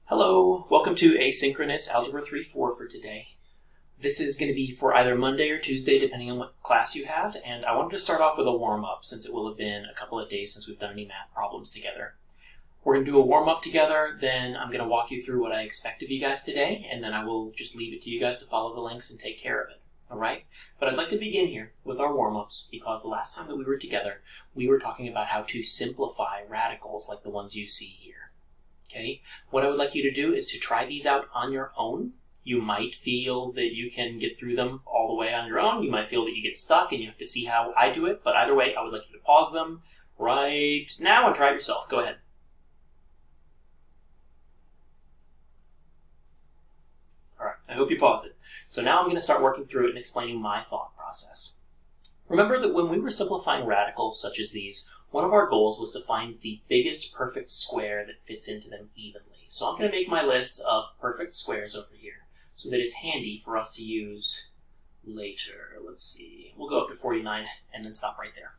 Hello, welcome to Asynchronous Algebra 3-4 for today. This is going to be for either Monday or Tuesday, depending on what class you have, and I wanted to start off with a warm-up since it will have been a couple of days since we've done any math problems together. We're going to do a warm-up together, then I'm going to walk you through what I expect of you guys today, and then I will just leave it to you guys to follow the links and take care of it, alright? But I'd like to begin here with our warm-ups because the last time that we were together, we were talking about how to simplify radicals like the ones you see here. Okay, what I would like you to do is to try these out on your own. You might feel that you can get through them all the way on your own. You might feel that you get stuck and you have to see how I do it. But either way, I would like you to pause them right now and try it yourself. Go ahead. All right, I hope you paused it. So now I'm going to start working through it and explaining my thought process. Remember that when we were simplifying radicals such as these, one of our goals was to find the biggest perfect square that fits into them evenly. So I'm going to make my list of perfect squares over here so that it's handy for us to use later. Let's see, we'll go up to 49 and then stop right there.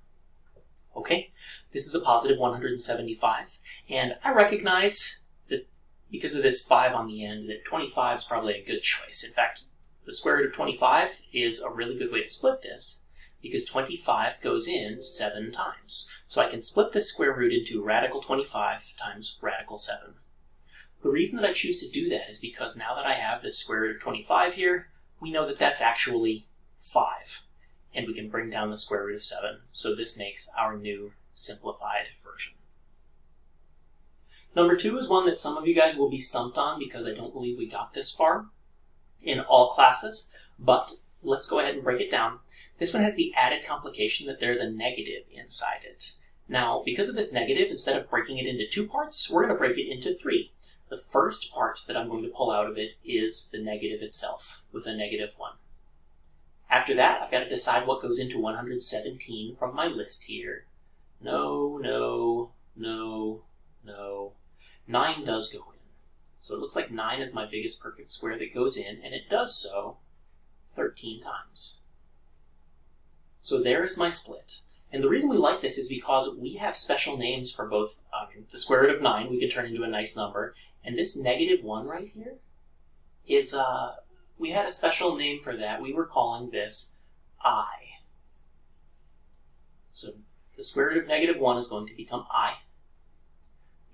Okay, this is a positive 175, and I recognize that because of this 5 on the end, that 25 is probably a good choice. In fact, the square root of 25 is a really good way to split this, because 25 goes in 7 times. So I can split this square root into radical 25 times radical 7. The reason that I choose to do that is because now that I have this square root of 25 here, we know that that's actually 5. And we can bring down the square root of 7. So this makes our new simplified version. Number 2 is one that some of you guys will be stumped on because I don't believe we got this far in all classes. But let's go ahead and break it down. This one has the added complication that there's a negative inside it. Now, because of this negative, instead of breaking it into 2 parts, we're going to break it into 3. The first part that I'm going to pull out of it is the negative itself, with a negative 1. After that, I've got to decide what goes into 117 from my list here. No. 9 does go in. So it looks like 9 is my biggest perfect square that goes in, and it does so 13 times. So there is my split. And the reason we like this is because we have special names for both the square root of 9, we can turn into a nice number, and this negative 1 right here is, we had a special name for that. We were calling this I. So the square root of negative 1 is going to become I.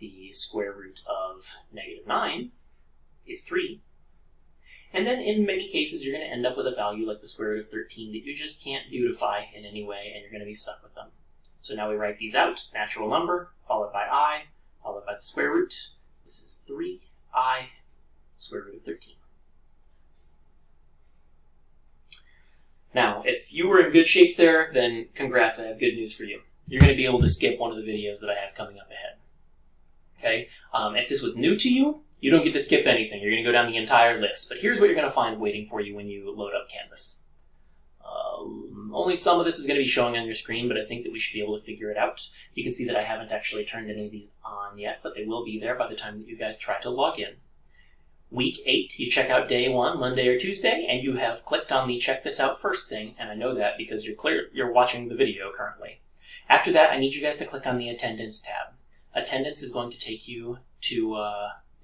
The square root of negative 9 is 3. And then in many cases, you're going to end up with a value like the square root of 13 that you just can't beautify in any way, and you're going to be stuck with them. So now we write these out, natural number, followed by I, followed by the square root. This is 3I, square root of 13. Now, if you were in good shape there, then congrats, I have good news for you. You're going to be able to skip one of the videos that I have coming up ahead. Okay? If this was new to you, you don't get to skip anything. You're going to go down the entire list. But here's what you're going to find waiting for you when you load up Canvas. Only some of this is going to be showing on your screen, but I think that we should be able to figure it out. You can see that I haven't actually turned any of these on yet, but they will be there by the time that you guys try to log in. Week 8, you check out day 1, Monday or Tuesday, and you have clicked on the check this out first thing, and I know that because you're watching the video currently. After that, I need you guys to click on the Attendance tab. Attendance is going to take you to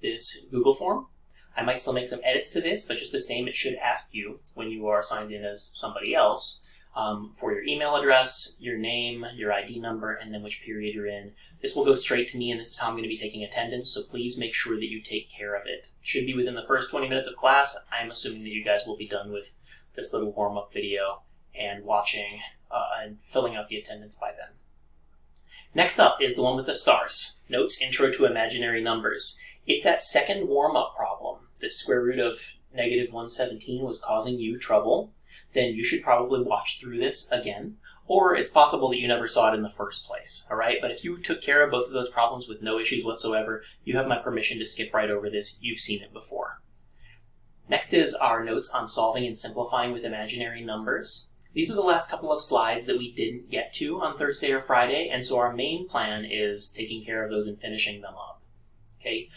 this Google form. I might still make some edits to this, but just the same, it should ask you when you are signed in as somebody else for your email address, your name, your ID number, and then which period you're in. This will go straight to me, and this is how I'm going to be taking attendance, so please make sure that you take care of it. It should be within the first 20 minutes of class. I'm assuming that you guys will be done with this little warm-up video and watching and filling out the attendance by then. Next up is the one with the stars. Notes, Intro to Imaginary Numbers. If that second warm-up problem, the square root of negative 117, was causing you trouble, then you should probably watch through this again, or it's possible that you never saw it in the first place, all right? But if you took care of both of those problems with no issues whatsoever, you have my permission to skip right over this. You've seen it before. Next is our notes on solving and simplifying with imaginary numbers. These are the last couple of slides that we didn't get to on Thursday or Friday, and so our main plan is taking care of those and finishing them up. Okay.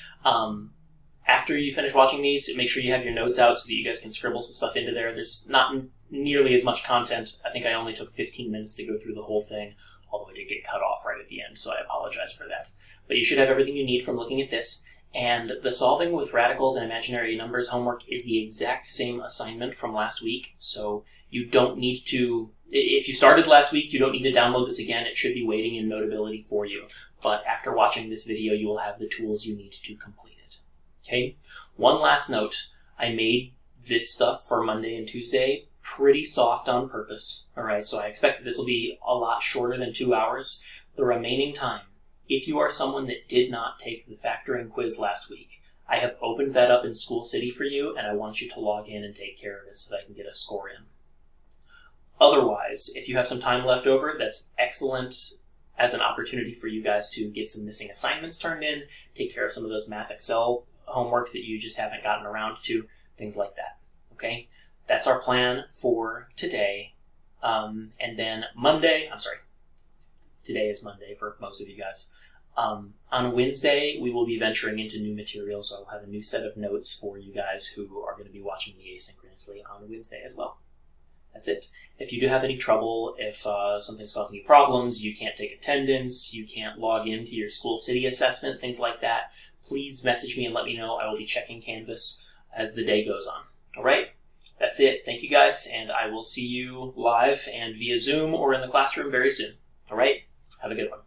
After you finish watching these, make sure you have your notes out so that you guys can scribble some stuff into there. There's not nearly as much content. I think I only took 15 minutes to go through the whole thing, although I did get cut off right at the end, so I apologize for that. But you should have everything you need from looking at this. And the solving with radicals and imaginary numbers homework is the exact same assignment from last week, so you don't need to, if you started last week, you don't need to download this again. It should be waiting in Notability for you. But after watching this video, you will have the tools you need to complete it. Okay? One last note. I made this stuff for Monday and Tuesday pretty soft on purpose. Alright, so I expect that this will be a lot shorter than 2 hours. The remaining time, if you are someone that did not take the factoring quiz last week, I have opened that up in School City for you, and I want you to log in and take care of it so that I can get a score in. Otherwise, if you have some time left over, that's excellent as an opportunity for you guys to get some missing assignments turned in, take care of some of those Math Excel homeworks that you just haven't gotten around to, things like that. Okay? That's our plan for today. And then today is Monday for most of you guys. On Wednesday, we will be venturing into new material, so I'll have a new set of notes for you guys who are going to be watching me asynchronously on Wednesday as well. That's it. If you do have any trouble, if something's causing you problems, you can't take attendance, you can't log into your School City assessment, things like that, please message me and let me know. I will be checking Canvas as the day goes on. All right? That's it. Thank you guys, and I will see you live and via Zoom or in the classroom very soon. All right? Have a good one.